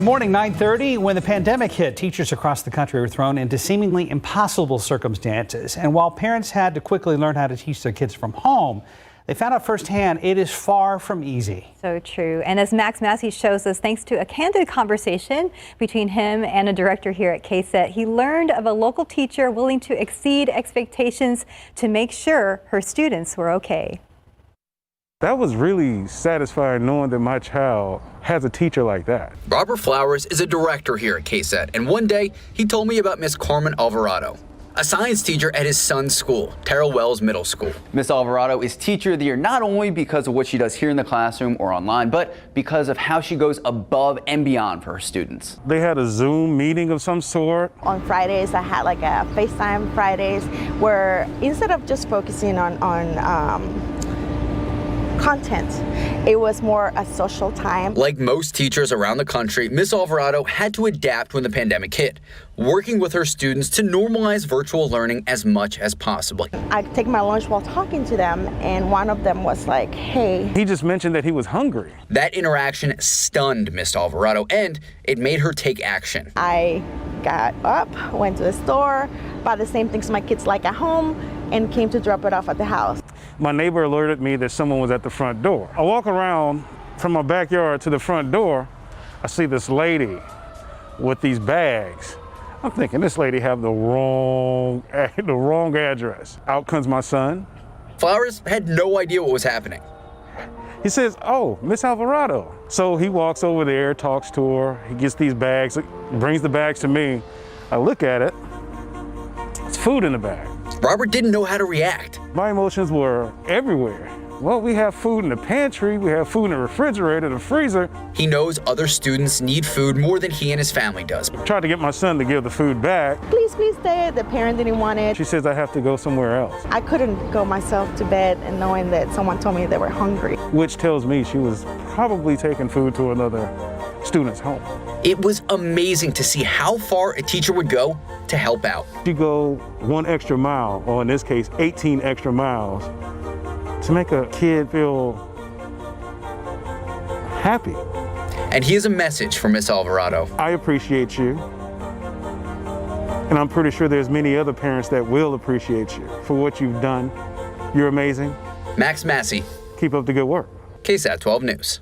Morning, 9:30. When the pandemic hit, teachers across the country were thrown into seemingly impossible circumstances. And while parents had to quickly learn how to teach their kids from home, they found out firsthand it is far from easy. So true. And as Max Massey shows us, thanks to a candid conversation between him and a director here at KSET, he learned of a local teacher willing to exceed expectations to make sure her students were okay. That was really satisfying, knowing that my child has a teacher like that. Robert Flowers is a director here at KSET, and one day he told me about Miss Carmen Alvarado, a science teacher at his son's school, Terrell Wells Middle School. Miss Alvarado is Teacher of the Year not only because of what she does here in the classroom or online, but because of how she goes above and beyond for her students. They had a Zoom meeting of some sort. On Fridays, I had like a FaceTime Fridays where instead of just focusing on content, it was more a social time. Like most teachers around the country, Miss Alvarado had to adapt when the pandemic hit, working with her students to normalize virtual learning as much as possible. I take my lunch while talking to them, and one of them was like, hey. He just mentioned that he was hungry. That interaction stunned Miss Alvarado, and it made her take action. I got up, went to the store, bought the same things my kids like at home, and came to drop it off at the house. My neighbor alerted me that someone was at the front door. I walk around from my backyard to the front door. I see this lady with these bags. I'm thinking this lady have the wrong address. Out comes my son. Flowers had no idea what was happening. He says, "Oh, Miss Alvarado." So he walks over there, talks to her. He gets these bags, brings the bags to me. I look at it. It's food in the bag. Robert didn't know how to react. My emotions were everywhere. Well, we have food in the pantry, we have food in the refrigerator, the freezer. He knows other students need food more than he and his family does. Tried to get my son to give the food back. Please stay. The parent didn't want it. She says I have to go somewhere else. I couldn't go myself to bed and knowing that someone told me they were hungry. Which tells me she was probably taking food to another student's home. It was amazing to see how far a teacher would go to help out. You go one extra mile, or in this case, 18 extra miles, to make a kid feel happy. And here's a message from Miss Alvarado. I appreciate you. And I'm pretty sure there's many other parents that will appreciate you for what you've done. You're amazing. Max Massey. Keep up the good work. KSAT 12 News.